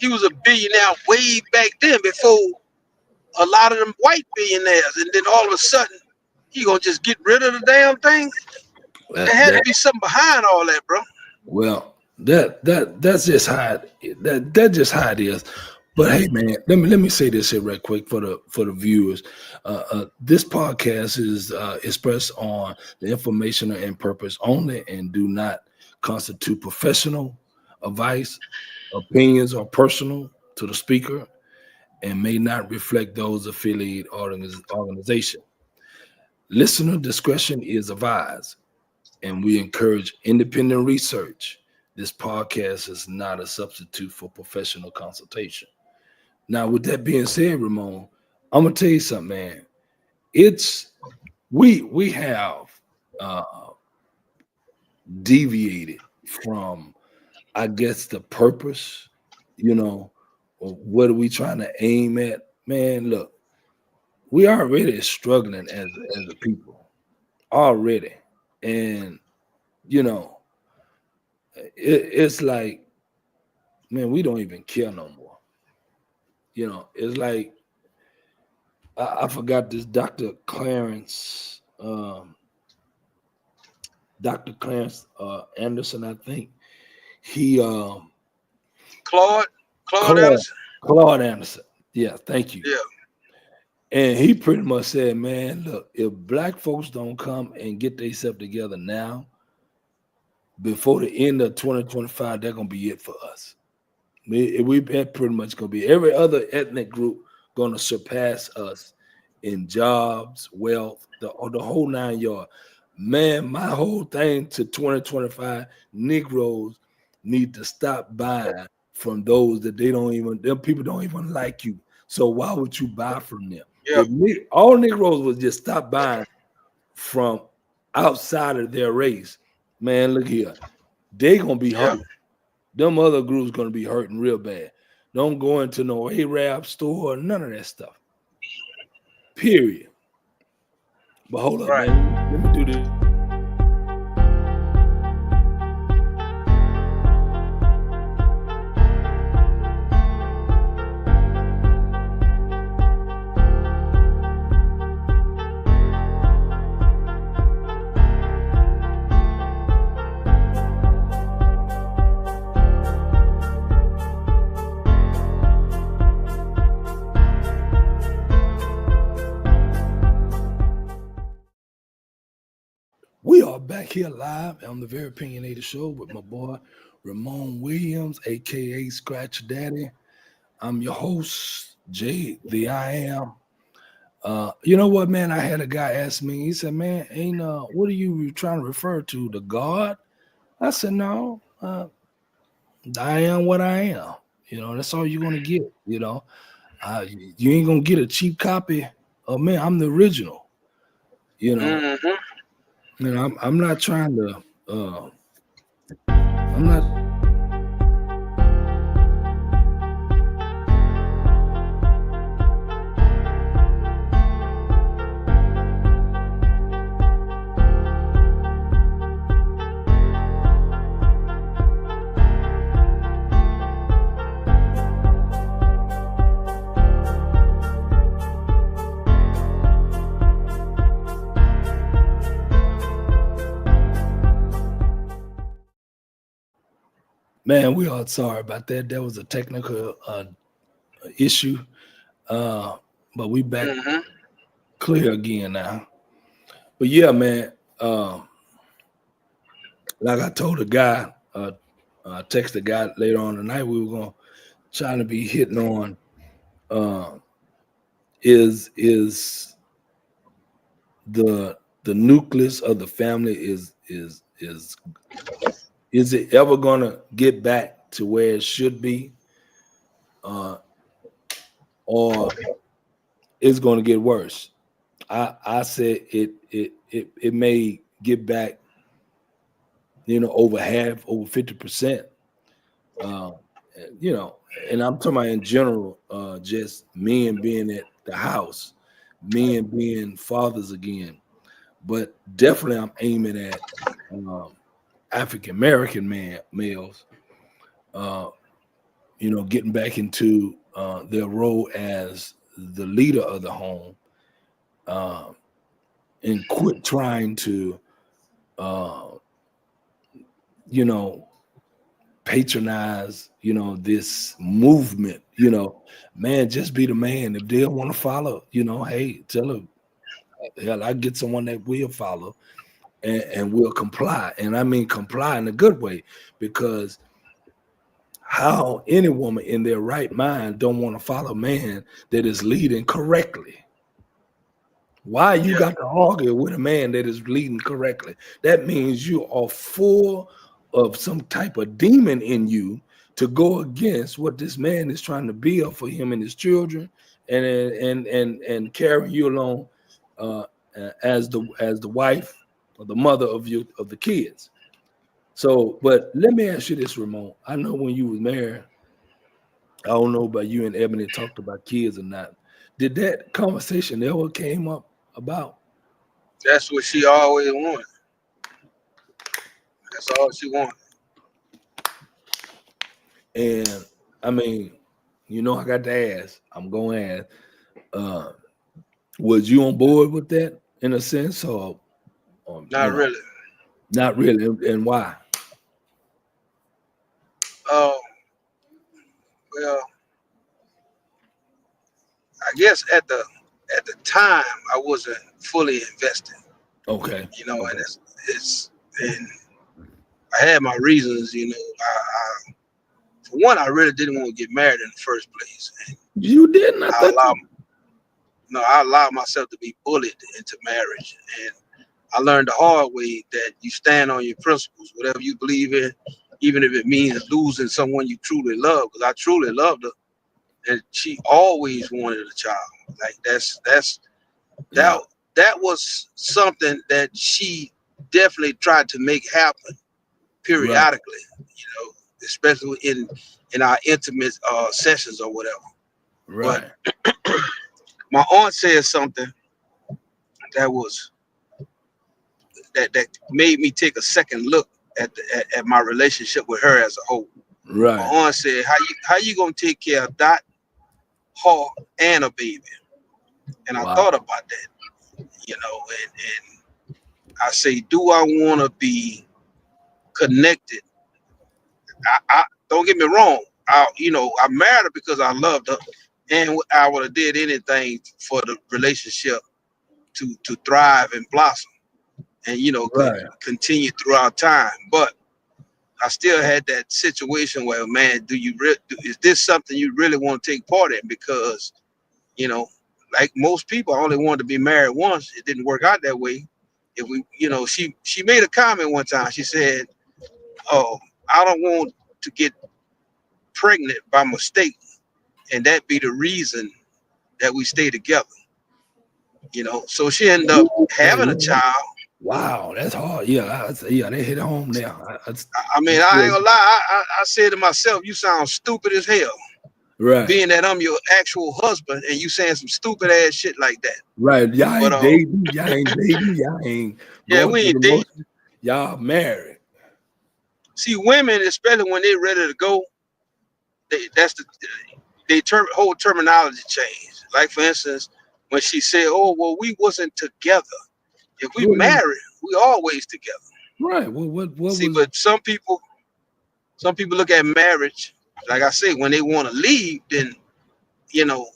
he was a billionaire way back then before a lot of them white billionaires, and then all of a sudden he gonna just get rid of the damn thing. There had to That be something behind all that, bro. well, that's just how that's just how it is. But hey, man, let me say this here right quick for the viewers. This podcast is expressed on the informational and purpose only, and do not constitute professional advice, opinions, or personal to the speaker, and may not reflect those affiliated organization. Listener discretion is advised, and we encourage independent research. This podcast is not a substitute for professional consultation. Now, with that being said, Ramon, I'm gonna tell you something, man. It's we have uh, deviated from, I guess, the purpose. You know, what are we trying to aim at? Man, look, we already struggling as a people already, and you know, it's like, man, we don't even care no more. You know, it's like I forgot this Dr. Clarence Anderson, I think. He Claude, Claude Claude, Anderson. Claude Anderson. Yeah, thank you. Yeah, And he pretty much said, man, look, if black folks don't come and get themselves together now, before the end of 2025, they're gonna be it for us. We pretty much gonna be every other ethnic group gonna surpass us in jobs, wealth, the whole 9 yards. Man, my whole thing to 2025, Negroes need to stop buying from those that them people don't even like you. So why would you buy from them? yeah, If all Negroes would just stop buying from outside of their race, man, look here, they gonna be yeah. hurt. Them other groups gonna be hurting real bad. Don't go into no Arab store, none of that stuff. Period. But hold up, Right. man. Let me do this. We are back here live on the Very Opinionated Show with my boy Ramon Williams, aka Scratch Daddy. I'm your host, Jay the I Am. You know what, man? I had a guy ask me, he said, man, what are you trying to refer to? The God? I said, no, I am what I am. You know, that's all you're gonna get, you know. You ain't gonna get a cheap copy of me. I'm the original, you know. Mm-hmm. And I'm not trying to I'm not man, we are sorry about that. That was a technical issue. But we back Mm-hmm. clear again now. But yeah, man, like I told a guy, text a guy later on tonight, we were gonna try to be hitting on is the nucleus of the family is it ever gonna get back to where it should be, or it's gonna get worse? I said it may get back, you know, over half, over 50%. You know, and I'm talking about in general, just men being at the house, men being fathers again. But definitely, I'm aiming at African American males. You getting back into their role as the leader of the home, uh, and quit trying to, uh, you know, patronize, this movement. Man, just be the man. If they don't want to follow, hey, tell them, hell, I get someone that will follow and will comply. And I mean comply in a good way, because how any woman in their right mind don't want to follow a man that is leading correctly? Why you Yeah. got to argue with a man that is leading correctly? That means you are full of some type of demon in you to go against what this man is trying to build for him and his children, and carry you along, uh, as the wife or the mother of the kids. So, but let me ask you this, Ramon. I know when you was married, I don't know about you and Ebony talked about kids or not. Did that conversation ever came up about? That's what she always wanted. That's all she wanted. And I mean, I got to ask. I'm going to ask. Uh, was you on board with that in a sense, or Not really. not really? And why? Oh, well, I guess at the time I wasn't fully invested, Okay. and Okay. it's and I had my reasons, for one, I really didn't want to get married in the first place. And You didn't? I I thought allowed you. no, I allowed myself to be bullied into marriage. And I learned the hard way that you stand on your principles, whatever you believe in, even if it means losing someone you truly love. Because I truly loved her, and she always wanted a child. Like that Yeah. that was something that she definitely tried to make happen Right. periodically. Especially in our intimate sessions or whatever. But Right. my aunt said something that was that made me take a second look at my relationship with her as a whole. My Right. aunt said, "How you gonna take care of that, her, and a baby?" And I Wow. thought about that, and I say, "Do I want to be connected?" I don't get me wrong. I married her because I loved her, and I would have did anything for the relationship to thrive and blossom, and Right. continue throughout time. But I still had that situation where, man, is this something you really want to take part in? Because you know, like most people, I only wanted to be married once. It didn't work out that way. If we, she made a comment one time. She said, "Oh, I don't want to get pregnant by mistake, and that be the reason that we stay together." So she ended up Hey, having a child. wow, that's hard. Yeah, yeah, they hit home now. I mean, I ain't gonna lie. I said to myself, "You sound stupid as hell." Right, Being that I'm your actual husband and you saying some stupid ass shit like that. right. Y'all But ain't dating. Y'all ain't yeah, going we through the ain't date. motions. Y'all married. See, women, especially when they're ready to go, that's whole terminology change. Like for instance, when she said, "Oh, well, we wasn't together. If we married, we always together." Right. Well, what See, was? but some people look at marriage, like I say, when they want to leave, then you know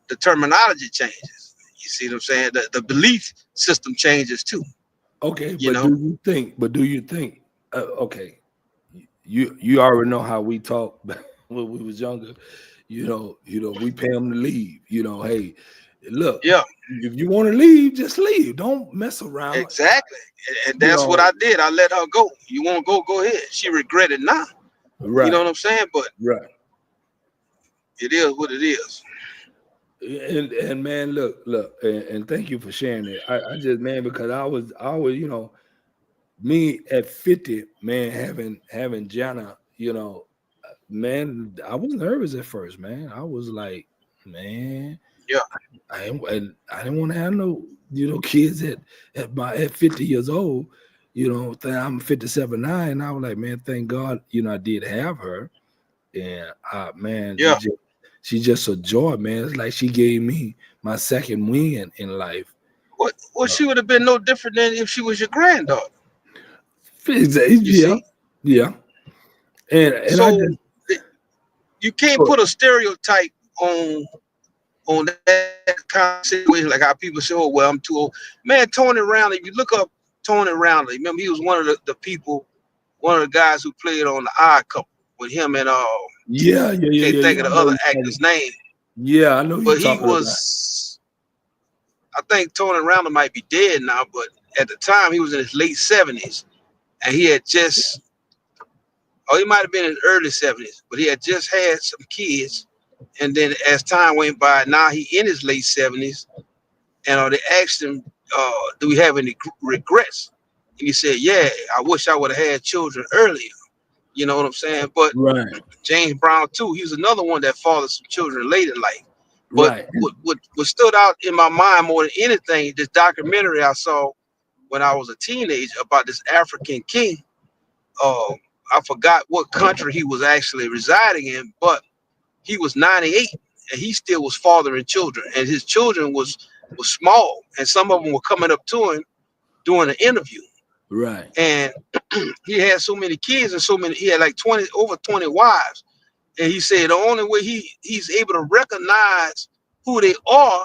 the terminology changes. You see what I'm saying? The belief system changes too. Okay, You but know. do you think? Okay, you already know how we talk when we was younger. We pay them to leave. Hey, look, Yeah. if you want to leave, just leave. Don't mess around. Exactly. And You that's what know, I did. I let her go. You want to go? Go ahead. She regretted now. You know right, what I'm saying? But right. it is what it is. And man, look, and thank you for sharing it. I just, man, because I was, me at 50, man, having Jana, man, I was nervous at first, man. I was like, man, Yeah. I didn't want to have no, kids at 50 years old. I'm 57 now, and I was like, man, thank God, I did have her. and man, Yeah. she's just a joy, man. It's like she gave me my second win in life. What Uh, she would have been no different than if she was your granddaughter. You yeah, see, yeah, and I so just you can't put a stereotype on that kind of situation, like how people say, "Oh, well, I'm too old." Man, Tony Rowley. If you look up Tony Rowley, remember he was one of the people, one of the guys who played on the Odd Couple with him and yeah, yeah, yeah, can't yeah, think yeah. of I the know other you actor's talking. name, Yeah, I know you but he talking about. was. I think Tony Rowley might be dead now, but at the time he was in his late 70s, and he had just, or he might have been in his early 70s, but he had just had some kids. And then as time went by, now he in his late 70s, and they asked him, "Do we have any regrets?" And he said, "Yeah, I wish I would have had children earlier." You know what I'm saying? But Right, James Brown too, he was another one that fathered some children late in life. But right, what stood out in my mind more than anything, this documentary I saw when I was a teenager about this African king. Uh, I forgot what country he was actually residing in, but he was 98 and he still was fathering children, and his children was small, and some of them were coming up to him doing an interview, right. and he had so many kids and so many. He had like 20 wives, and he said the only way he's able to recognize who they are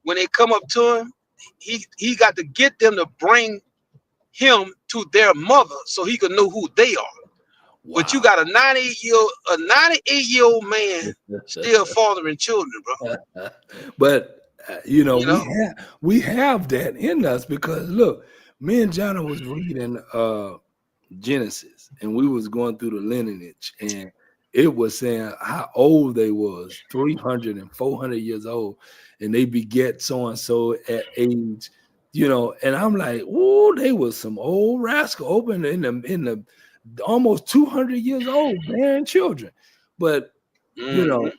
when they come up to him, he got to get them to bring him to their mother so he could know who they are. But you Wow. got a 98-year-old man still fathering children, bro. But You know? we have that in us because look, me and Jana was reading Genesis, and we was going through the lineage, and it was saying how old they was, 300 and 400 years old, and they beget so and so at age, and I'm like, oh, they was some old rascal open in the almost 200 years old bearing children. But you Mm-hmm. know,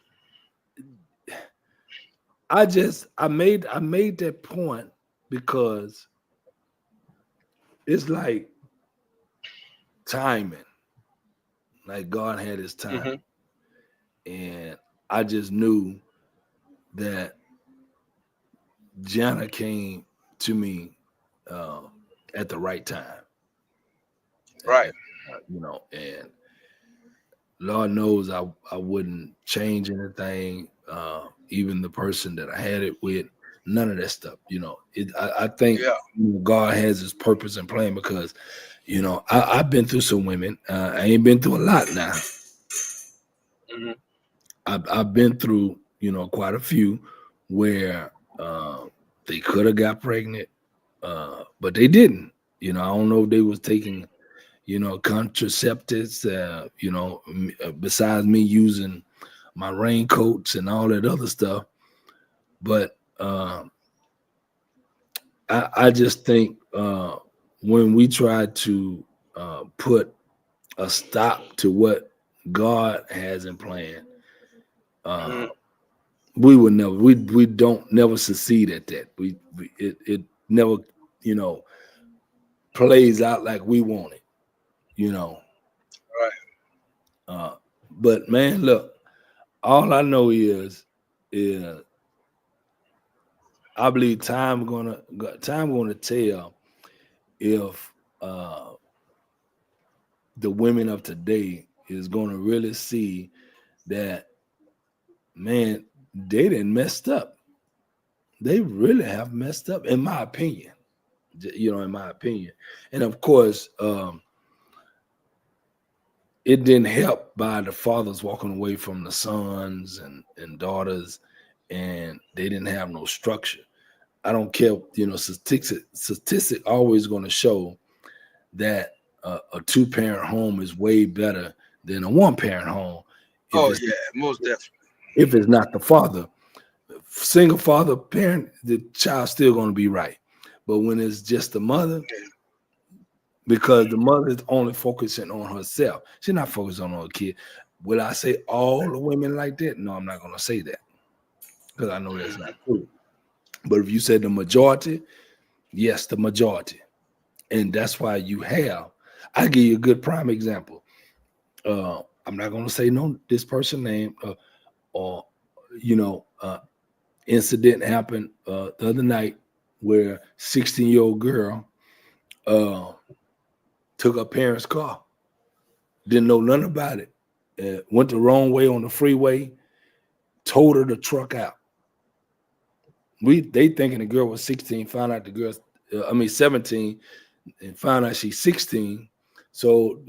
I made that point because it's like timing, like God had his time, Mm-hmm. and I just knew that Jana came to me uh, at the right time, Right. and Lord knows I wouldn't change anything, even the person that I had it with, none of that stuff. I think Yeah. God has his purpose and plan because, I've been through some women. I ain't been through a lot now. Mm-hmm. I've been through, quite a few where they could have got pregnant, but they didn't. I don't know if they was taking contraceptives, besides me using my raincoats and all that other stuff. But I just think when we try to put a stop to what God has in plan, uh, Mm-hmm. we don't never succeed at that. It never you know plays out like we want it. You know, Right. uh, but man, look, all I know is I believe time gonna tell if the women of today is gonna really see that, man, they didn't messed up. They really have messed up, in my opinion. In my opinion, and of course, it didn't help by the fathers walking away from the sons and daughters, and they didn't have no structure. I don't care, statistic always going to show that a two-parent home is way better than a one-parent home if Oh it's yeah, most definitely. if it's not the father. Single father parent, the child's still going to be right. But when it's just the mother, Yeah. because the mother is only focusing on herself, she's not focused on her kid. Will I say all the women like that? No, I'm not going to say that because I know that's not Mm-hmm. true. But if you said the majority, yes, the majority. And that's why you have, I give you a good prime example. I'm not gonna say no this person name or you know incident happened the other night where 16-year-old girl uh, took her parents' car, didn't know nothing about it, went the wrong way on the freeway, totaled the truck out. They thinking the girl was 16, found out the girl's 17, and found out she's 16. So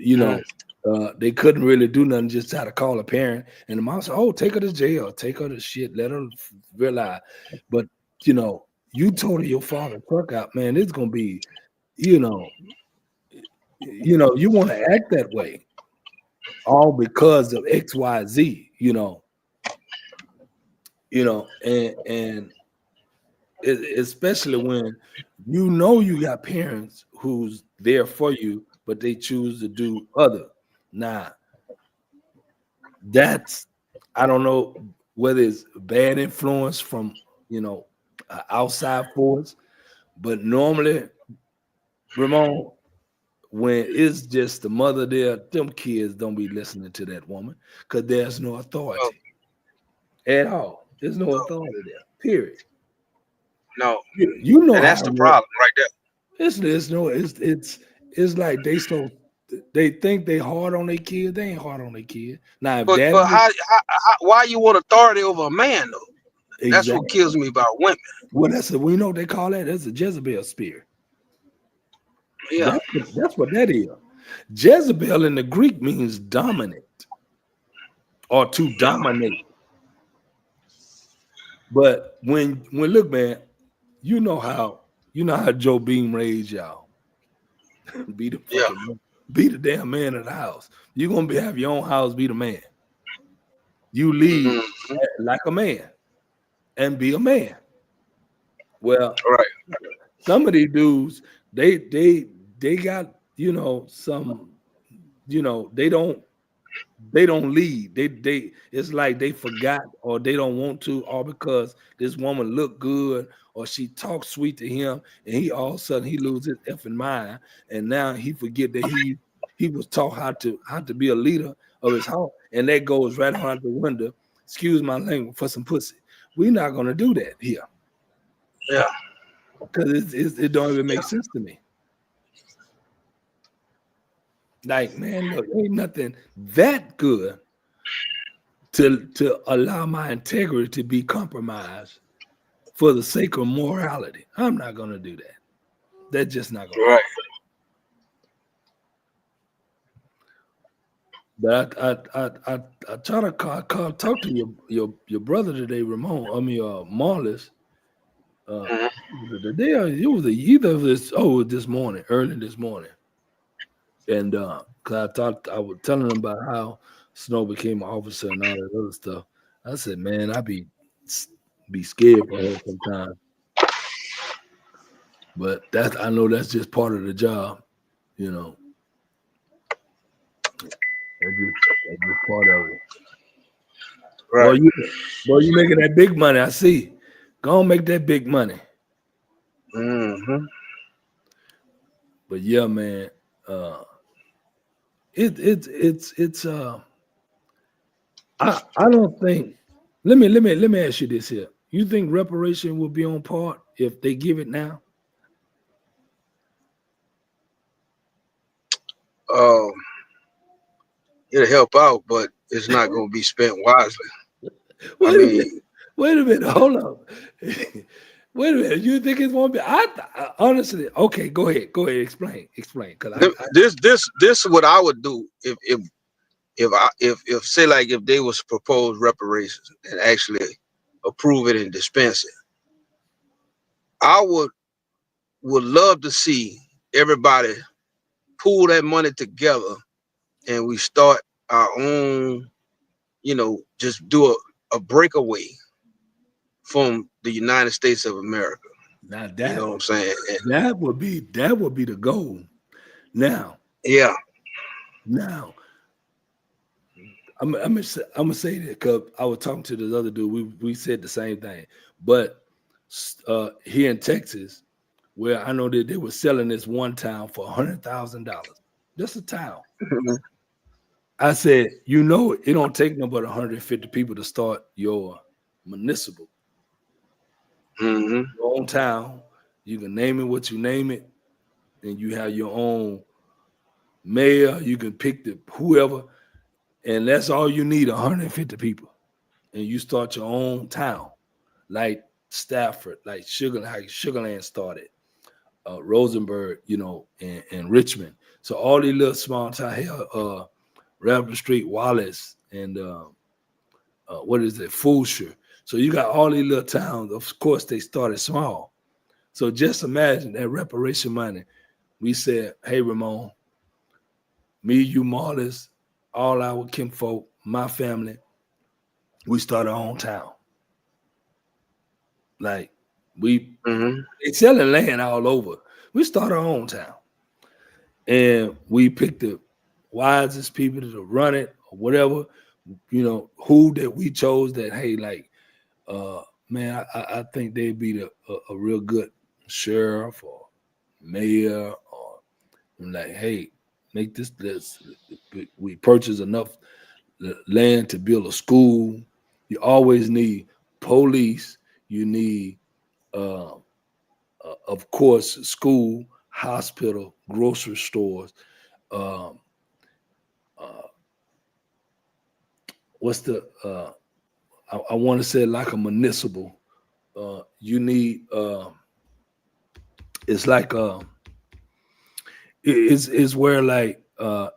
they couldn't really do nothing, just try to call a parent. And the mom said, "Oh, take her to jail, take her to shit, let her realize." But you told your father truck out, man. It's gonna be, you know, you want to act that way, all because of X, Y, Z. And especially when you got parents who's there for you, but they choose to do other. Now, that's I don't know whether it's bad influence from outside force, but normally, Ramon, when it's just the mother there, them kids don't be listening to that woman because there's no No, authority at all. There's no authority there. Period. no, You know and how that's it the works. problem right there. It's like they think they hard on their kids. They ain't hard on their kids. Now if But daddy but why you want authority over a man though? That's what exactly kills me about women. well we know what they call that. That's a Jezebel spirit. Yeah, That's what that is. Jezebel in the Greek means dominant or to yeah, dominate. But when look, man, you know how Joe Beam raised y'all. be the yeah. fucking be the damn man of the house. You're gonna have your own house, be the man. You lead Mm-hmm. like a man and be a man. Well, Right. some of these dudes, they got, some, they don't lead. They it's like they forgot or they don't want to, or because this woman looked good or she talks sweet to him, and he all of a sudden he loses his effing mind, and now he forget that he was taught how to be a leader of his home, and that goes right on out the window. Excuse my language for some pussy. We're not gonna do that here Yeah, because it don't even make sense to me. Like, man, look, ain't nothing that good to allow my integrity to be compromised for the sake of morality. I'm not gonna do that. That's just not gonna happen. right. But I try to talk to your brother today, Ramon. I mean, Marlis. Uh, Mhm. the day it was either of this. Oh, this morning, early this morning, and cause I was telling him about how Snow became an officer and all that other stuff. I said, man, be scared for her sometimes, but I know that's just part of the job, you know. That's just part of it. Boy, Right. you making that big money. I see. Go on, make that big money. Mm-hmm. But yeah, man, uh, it's I don't think. Let me ask you this here. You think reparation will be on par if they give it now? Um, it'll help out, but it's not going to be spent wisely. I Wait a minute. mean, Wait a minute. Hold up. Wait a minute. You think it's won't be? Honestly, okay. Go ahead. Go ahead. Explain. Because this is what I would do if say like if they was proposed reparations and actually approve it and dispense it. I would love to see everybody pool that money together and we start our own, just do a breakaway from the United States of America. now You know what I'm saying? And that would be the goal. Now, yeah. now I'm gonna say that because I was talking to this other dude. We said the same thing, but here in Texas, where I know that they were selling this one town for $100,000. Just a town. I said, you know, it don't take no but 150 people to start your municipal, Mm-hmm. your own town. You can name it what you name it, and you have your own mayor. You can pick the whoever, and that's all you need, 150 people. And you start your own town, like Stafford, like Sugarland started, Rosenberg, you know, and Richmond. So all these little small towns, hell, Rapper Street, Wallace, and what is it, Fulshire. So you got all these little towns. Of course, they started small. So just imagine that reparation money. We said, hey, Ramon, me, you, Marlis, all our kinfolk, my family, we started our own town. Like Mm-hmm. they selling land all over. We started our own town. And we picked the wisest people to run it or whatever, you know, who that we chose that, hey, like, man, I think they'd be a real good sheriff or mayor or like, hey, make this. We purchase enough land to build a school. You always need police. You need, uh, of course, school, hospital, grocery stores. Um, uh, what's the? I want to say like a municipal. You need. It's like it's where like uh,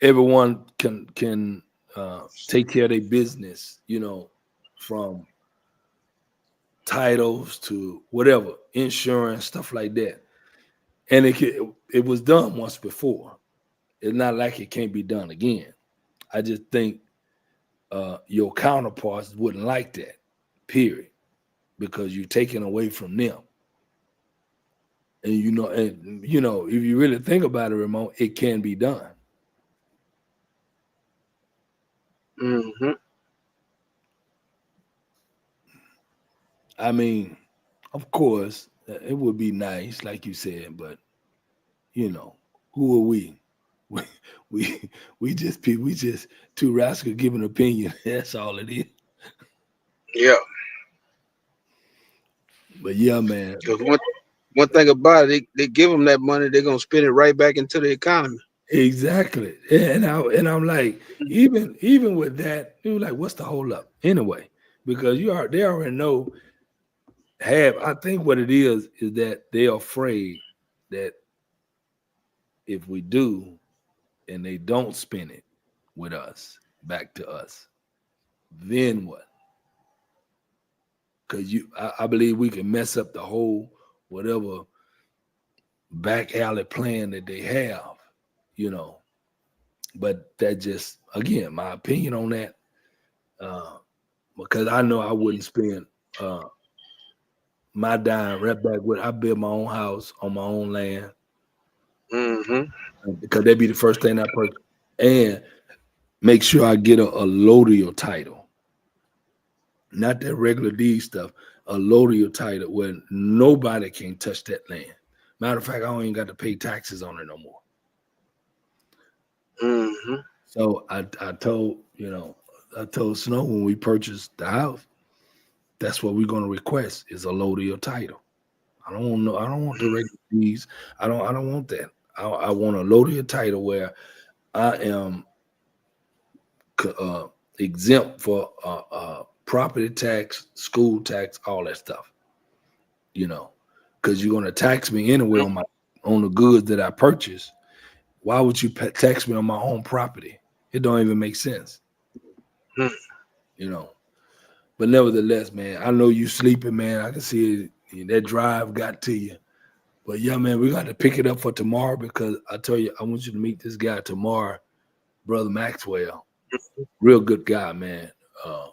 everyone can take care of their business, you know, from titles to whatever, insurance, stuff like that. And it was done once before. It's not like it can't be done again. I just think your counterparts wouldn't like that, period, because you're taking away from them. And you know, if you really think about it, Ramon, it can be done. Mm-hmm. I mean, of course, it would be nice, like you said, but you know, who are we? We we just people, we just two rascals giving opinion. That's all it is. Yeah. But yeah, man, Because one thing about it, they give them that money, they're gonna spend it right back into the economy. exactly. And I'm like, even with that, you like, what's the hold up anyway? Because they already know. Have I think what it is that they're afraid that if we do and they don't spend it with us back to us, then what? Because I believe we can mess up the whole whatever back alley plan that they have, you know. But that just again my opinion on that, uh, because I know I wouldn't spend uh, my dime right back with. I built my own house on my own land Mm-hmm. because that'd be the first thing I purchase, and make sure I get a loadial title, not that regular deed stuff. A loadial title where nobody can touch that land. Matter of fact, I don't even got to pay taxes on it no more. Mm-hmm. So I told, you know, I told Snow when we purchased the house, that's what we're gonna request is a loadial title. I don't want no, I don't want the regular deeds. I don't want that. I want a loadial title where I am uh, exempt for property tax, school tax, all that stuff. You know, because you're gonna tax me anyway on the goods that I purchase. Why would you tax me on my own property? It don't even make sense. Mm-hmm. You know. But nevertheless, man, I know you sleeping, man. I can see it, that drive got to you. But yeah, man, we got to pick it up for tomorrow because I tell you, I want you to meet this guy tomorrow, Brother Maxwell. Real good guy, man. Uh,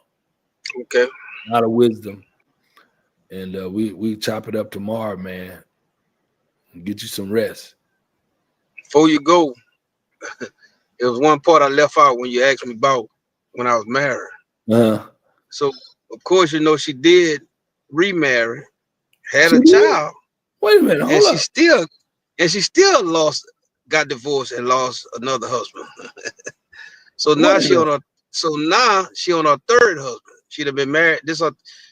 Okay. a lot of wisdom. And we chop it up tomorrow, man, and get you some rest. Before you go, it was one part I left out when you asked me about when I was married. Uh, So of course, you know, she did remarry, had she a did? child, Wait a minute, and hold she up. still and she still lost. got divorced and lost another husband. So now What in she the on her so now she on her third husband. She'd have been married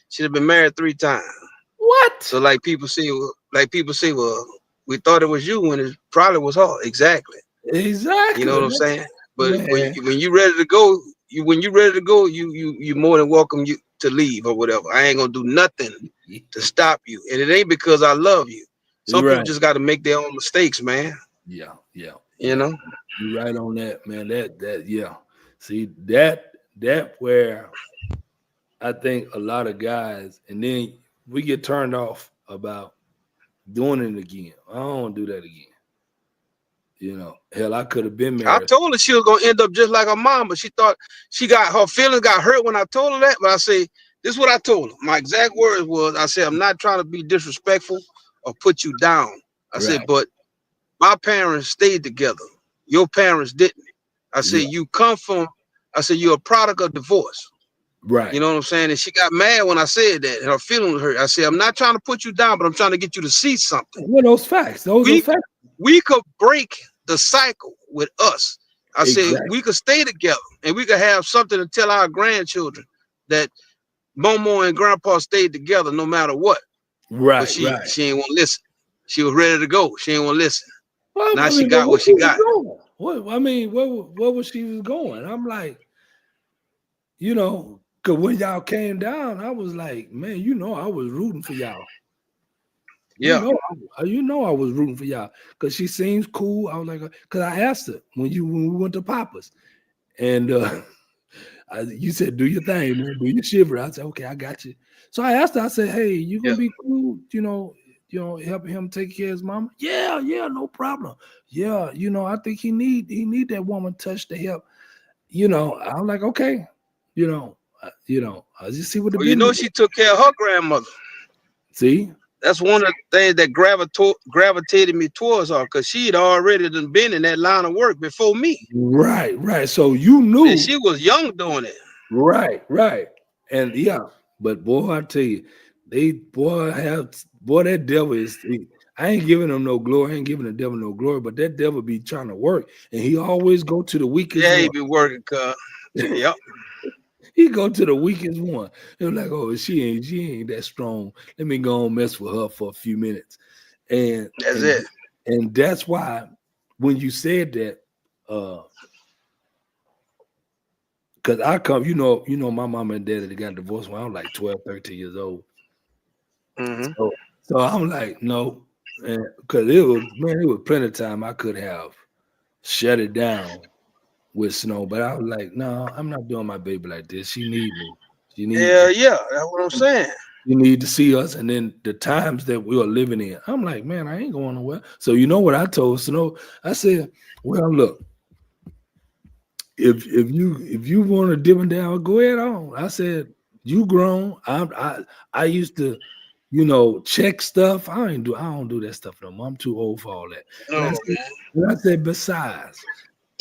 she'd have been married 3 times. So what? like people say, well, we thought it was you when it probably was her. Exactly. You know Exactly. what I'm saying? But Man, when you ready to go, when you ready to go, you more than welcome you to leave or whatever. I ain't gonna do nothing to stop you, and it ain't because I love you. Some people right. just got to make their own mistakes, man. Yeah, yeah, You yeah. know? You right on that, man. That yeah. See that where I think a lot of guys, and then we get turned off about doing it again. I don't want to do that again. Hell, I could have been I married. told her she was gonna end up just like her mom, but she thought she got her feelings got hurt when I told her that. But I say this is what I told her. My exact words was, I said, I'm not trying to be disrespectful or put you down. I said, Right. but my parents stayed together. Your parents didn't. I said, Yeah. you come from, I said, you're a product of divorce. You Right. know what I'm saying? And she got mad when I said that, and her feelings hurt. I said, I'm not trying to put you down, but I'm trying to get you to see something. Well, those facts. Those are We facts. we could break the cycle with us. I said Exactly. we could stay together and we could have something to tell our grandchildren that Momo and Grandpa stayed together no matter what. But Right. she Right. she ain't want to listen. She was ready to go. She ain't want to listen. Well, Now I she mean, but got where what she she was got. going? What I mean, where was she was going? I'm like, because when y'all came down, I was like, man, I was rooting for y'all. You Yeah, know, I was rooting for y'all because she seems cool. I was like, because I asked her when we went to Papa's, and you said, "Do your thing, man. Do your shiver." I said, "Okay, I got you." So I asked her. I said, "Hey, you yeah. gonna be cool? Help him take care of his mama." Yeah, yeah, no problem. Yeah, I think he need that woman touch to help. I'm like, okay, I just see what the Well, you business. know she took care of her grandmother. See, That's one of the things that gravitated me towards her because she'd already done been in that line of work before me. right, right. So you And knew. she was young doing it. Right, right. And yeah, but boy, I tell you, that devil I ain't giving him no glory. I ain't giving the devil no glory, but that devil be trying to work, and he always go to the weakest Yeah, he one. be working, cuz. Yep, He go to the weakest one. And like, oh, she ain't that strong. Let me go and mess with her for a few minutes. And that's and it. and that's why when you said that, uh, because I come, my mama and daddy they got divorced when I was like 12, 13 years old. Hmm. So I'm like, no, because it was plenty of time I could have shut it down with Snow, but I was like, no, I'm not doing my baby like this. She need me. She need Yeah, yeah, that's what I'm saying. you need to see us, and then the times that we are living in. I'm like, man, I ain't going nowhere. So you know what I told Snow? I said, well, look, if you want to dip and down, go ahead on. I said, you grown. I used to, check stuff. I don't do that stuff no more. I'm too old for all that. No, And I said, man. besides,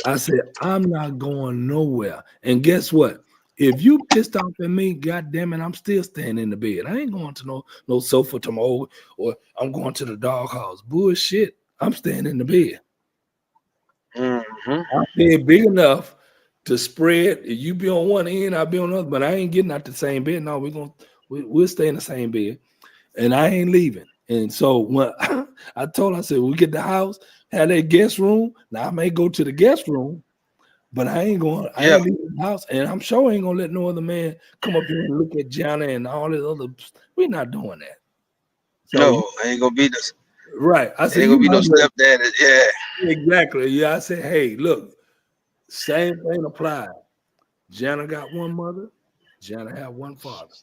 I said, I'm not going nowhere. And guess what? If you pissed off at me, God damn it, I'm still staying in the bed. I ain't going to no sofa tomorrow, or I'm going to the doghouse. Bullshit. I'm staying in the bed. Hmm. Our bed big enough to spread. If you be on one end, I'll be on the other, but I ain't getting out the same bed. No, we'll stay in the same bed, and I ain't leaving. And so when I said, we get the house, have that guest room. Now I may go to the guest room, but I ain't going. I Yeah. ain't leaving the house, and I'm sure ain't gonna let no other man come up here and look at Gianna and all this other. We're not doing that. So No, ain't gonna be this. right, I said, Ain't gonna you be no might well- stepdad. Yeah. exactly. Yeah, I said, hey, look, same thing applies. Jana got one mother. Jana had one father.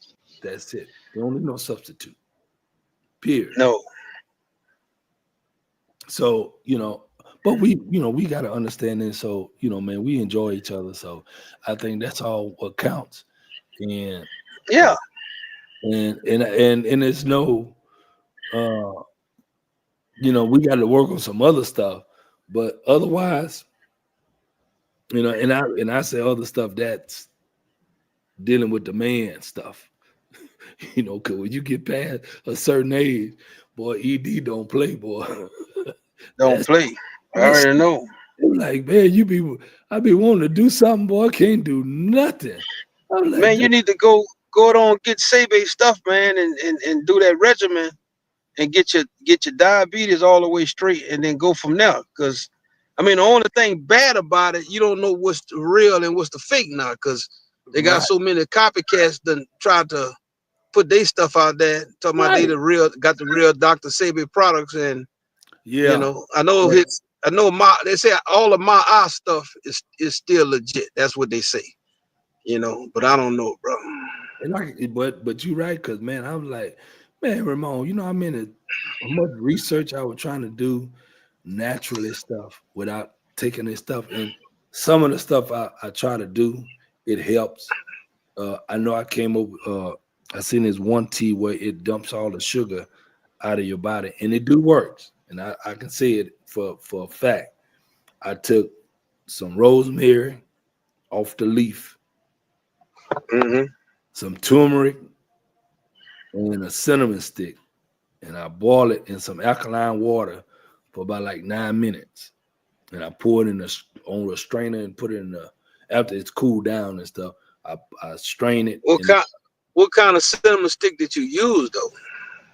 That's it. There don't need no substitute. Period. No. So, but we got to understand this. So, man, we enjoy each other. So I think that's all what counts. And uh, Yeah. and it's no uh we got to work on some other stuff. But otherwise, and I say other stuff that's dealing with the man stuff. Because when you get past a certain age, boy, ED don't play, boy. Don't That's play. I That's already know. like, man, I be wanting to do something, boy. I can't do nothing. I'm like, Man, you need to go on get Sebe stuff, man, and do that regimen and get your diabetes all the way straight, and then go from there. Cause I mean, the only thing bad about it, you don't know what's the real and what's the fake now, cause they got right, so many copycats done tried to put their stuff out there, talking about they right, the real, got the real Dr. Sebi products, and yeah, I know yeah. my they say all of my eye stuff is still legit. That's what they say, but I don't know, bro. And but you right, cause man, I was like, man, Ramon, how how much research I was trying to do naturally stuff without taking this stuff. And some of the stuff I try to do, it helps. I know I came over. I seen this one tea where it dumps all the sugar out of your body, and it do works. And I can say it for a fact. I took some rosemary off the leaf, Hmm. some turmeric, and a cinnamon stick, and I boil it in some alkaline water for about like 9 minutes. And I pour it on a strainer and put it in the after it's cooled down and stuff. I strain it What and kind what kind of cinnamon stick did you use though?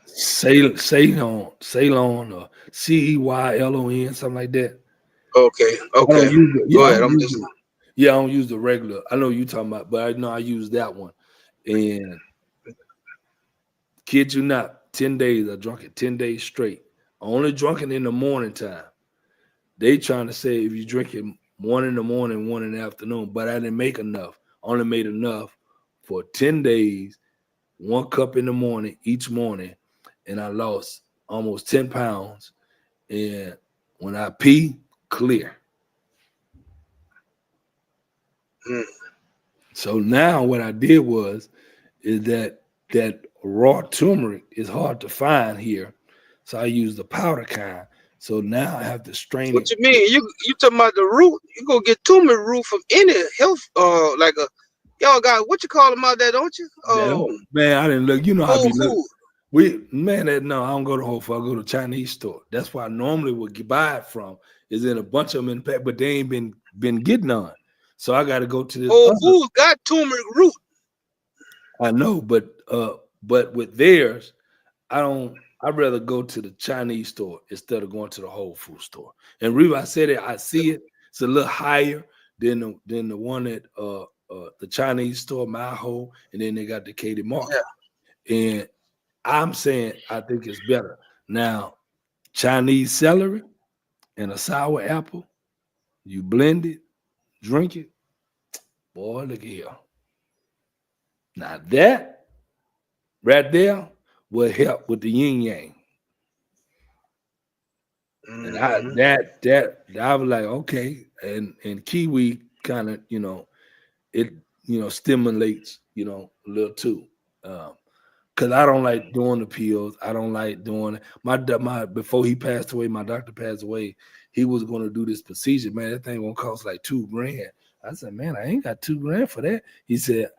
Ceylon or Ceylon, something like that. Okay, I don't okay. use it. Yeah, Go I ahead. don't I'm use just it. Yeah, I don't use the regular. I know you talking about, but I know I use that one. And kid you not, 10 days I drunk it 10 days straight. I only drunk it in the morning time. They trying to say if you drink it one in the morning, one in the afternoon, but I didn't make enough. I only made enough for 10 days, 1 cup in the morning each morning, and I lost almost 10 pounds. And when I pee, clear. mm, So now what I did was is that raw turmeric is hard to find here. So I use the powder kind. So now I have to strain what it. you mean? You talking about the root? You go get turmeric root from any health like a y'all got what you call them out there, don't you? Man, I didn't look. You know I Whole be look. food. No, I don't go to Whole Foods. I go to Chinese store. That's why I normally would buy it from. Is in a bunch of them in the pack, but they ain't been getting on. So I got to go to this Whole other. foods got turmeric root. I know, but with theirs, I don't. I'd rather go to the Chinese store instead of going to the Whole Food store. And reason I said it, I see it. It's a little higher than the one at the Chinese store, my whole, and then they got the Katy Yeah. Market. And I'm saying I think it's better. Now, Chinese celery and a sour apple, you blend it, drink it. Boy, look here. Now that right there will help with the yin yang. And I Hmm. that I was like, okay, and kiwi kind of, it stimulates, a little too. Um, Cause I don't like doing the pills. I don't like doing my before he passed away. My doctor passed away. He was going to do this procedure. Man, that thing gonna cost like $2,000. I said, man, I ain't got $2,000 for that. He said,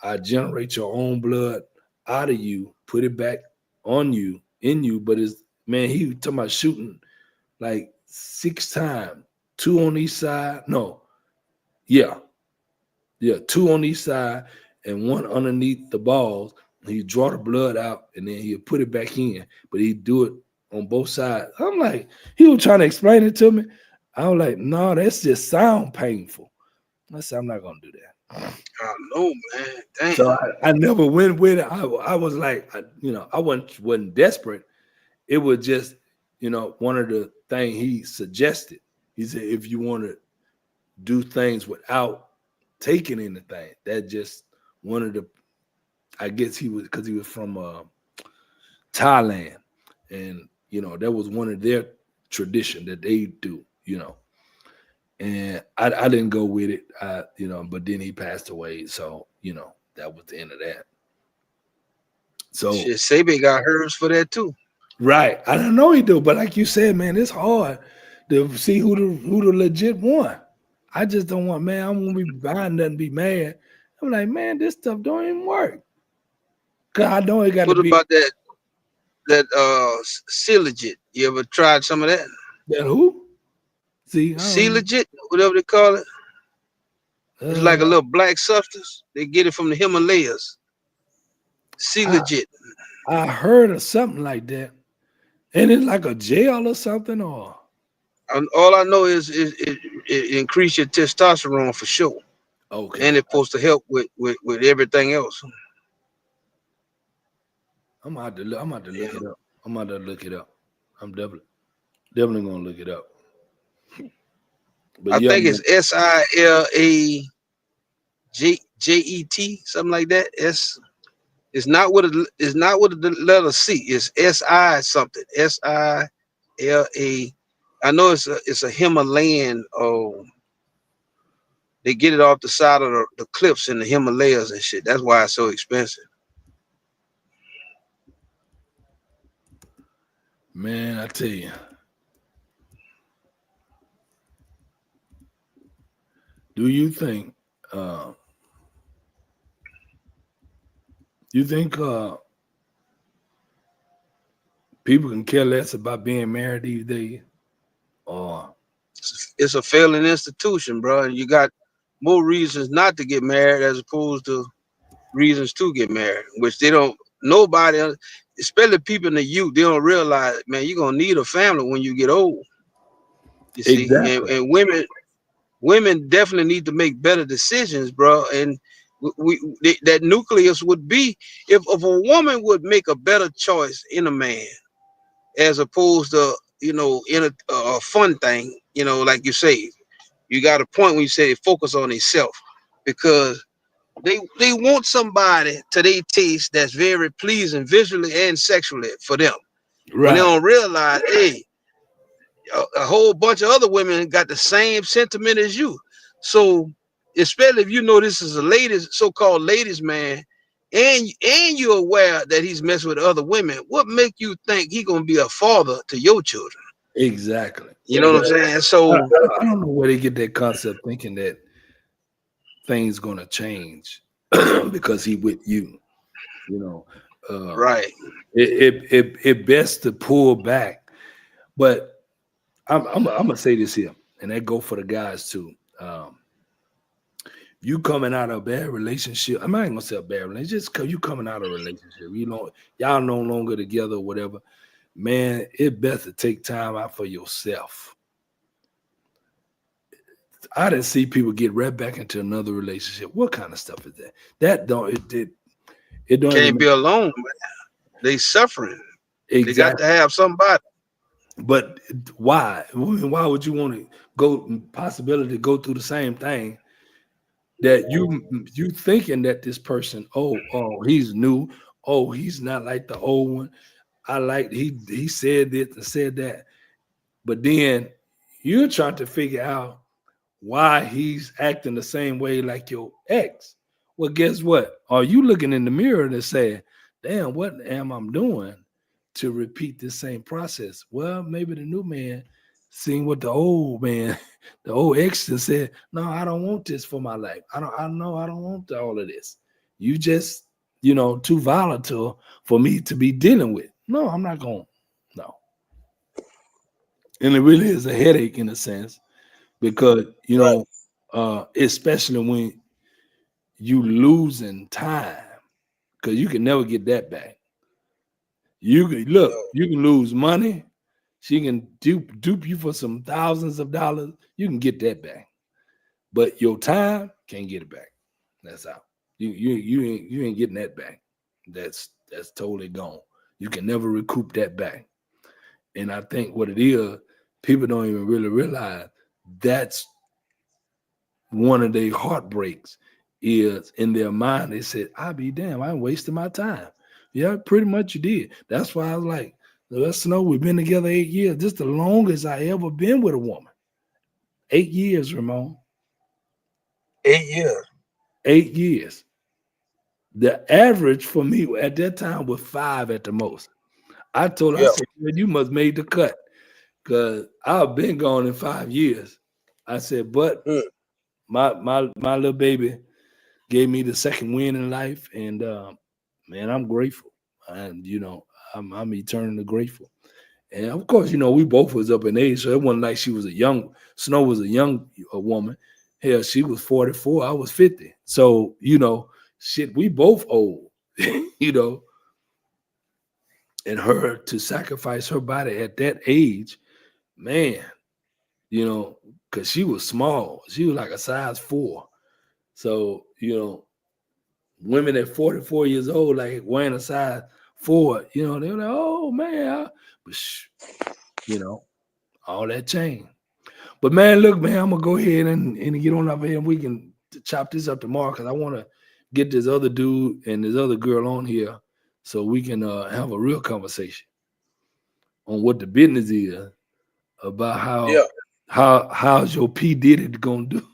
I generate your own blood out of you, put it back on you, in you. But it's man, he was talking about shooting like 6 times, two on each side. No, yeah, yeah, two on each side and one underneath the balls. He draw the blood out and then he'll put it back in, but he do it on both sides. I'm like, he was trying to explain it to me. I was like, no, that's just sound painful. I said, I'm not gonna do that. I know, man. Damn. So I never went with it. I was like, I wasn't desperate. It was just, one of the things he suggested. He said, if you want to do things without taking anything, that just one of the I guess he was because he was from Thailand, and that was one of their tradition that they do. And I didn't go with it, but then he passed away, so that was the end of that. So Shit, Sabe got hers for that too. right, I don't know he do, but like you said, man, it's hard to see who the legit one. I just don't want, man. I'm gonna be buying nothing, be mad. I'm like, man, this stuff don't even work. Cause I know it got to What be about that Silogit? You ever tried some of that? that who? See, I See don't. legit, whatever they call it. It's Uh, like a little black substance. They get it from the Himalayas. See I legit. I heard of something like that, and it's like a jail or something, or All I know is it increase your testosterone for sure, okay. and it's supposed to help with everything else. I'm about to look Yeah. it up. I'm about to look it up. I'm definitely gonna look it up. But I yeah, think man. it's SILAJET, something like that. It's not with the letter C. It's SI something. SILA. I know it's a Himalayan. Oh, they get it off the side of the cliffs in the Himalayas and shit. That's why it's so expensive. Man, I tell you, do uh you think people can care less about being married these days? Or It's a failing institution, bro. And you got more reasons not to get married as opposed to reasons to get married, which they don't. Nobody, especially people in the youth, they don't realize, man, you're gonna need a family when you get old. You see, and, exactly. and women definitely need to make better decisions, bro. And that nucleus would be if a woman would make a better choice in a man as opposed to in a fun thing, like you say, you got a point when you say focus on yourself because they want somebody to their taste that's very pleasing visually and sexually for them. When they Right. don't realize, hey, a whole bunch of other women got the same sentiment as you. So especially if you know this is a ladies, so-called ladies man, and you're aware that he's messing with other women, what make you think he gonna be a father to your children? Exactly. You know what I'm saying? So I don't know where they get that concept thinking that things gonna change because he with you. You know, uh, right. it best to pull back. But I'm gonna say this here, and that go for the guys too. You coming out of a bad relationship. I'm not even gonna say a bad relationship. Just cause you coming out of a relationship, y'all no longer together, or whatever. Man, it best to take time out for yourself. I didn't see people get right back into another relationship. What kind of stuff is that? That don't it don't even Can't make be alone. They suffering. They got exactly. to have somebody. But why? Why would you want to go possibility to go through the same thing that you thinking that this person, oh, he's new, oh, he's not like the old one. I like he said this and said that, but then you're trying to figure out why he's acting the same way like your ex. Well, guess what? Are you looking in the mirror and saying, damn, what am I doing to repeat the same process? Well, maybe the new man seeing what the old man, the old ex just said, no, I don't want this for my life. I know I don't want all of this. You just, too volatile for me to be dealing with. No, I'm not going. No. And it really is a headache in a sense because Right. especially when you losing time because you can never get that back. You can look, No. you can lose money. She can dupe you for some thousands of dollars. You can get that back, but your time can't get it back. That's out. You ain't getting that back. That's totally gone. You can never recoup that back. And I think what it is, people don't even really realize that's one of their heartbreaks is in their mind. They said, "I'll be damn, I wasted my time." Yeah, pretty much you did. That's why I was like, let's know we've been together 8 years. This is the longest I ever been with a woman. 8 years, Ramon. 8 years. 8 years. The average for me at that time was 5 at the most. I Yeah. said, "Man, you must made the cut because I've been gone in 5 years." I said, but Mm. my little baby gave me the second win in life, and man, I'm grateful, and I'm eternally grateful. And of course, we both was up in age, so it wasn't like she was a young. Snow was a young woman. Hell, she was 44. I was 50. So shit, we both old. you know, and her to sacrifice her body at that age, man. Because she was small. She was like a size 4. So women at 44 years old, like wearing a size 4, they were like, oh man, but all that changed. But man, look, man, I'm gonna go ahead and get on up here and we can chop this up tomorrow because I want to get this other dude and this other girl on here so we can have a real conversation on what the business is about Yeah. how's your P Diddy gonna do.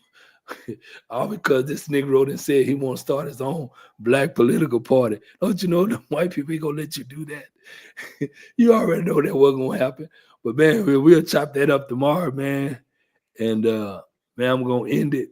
All because this nigga wrote and said he want to start his own black political party. Don't you know the white people ain't gonna let you do that? You already know that wasn't gonna happen. But man, we'll chop that up tomorrow, man. And man, I'm gonna end it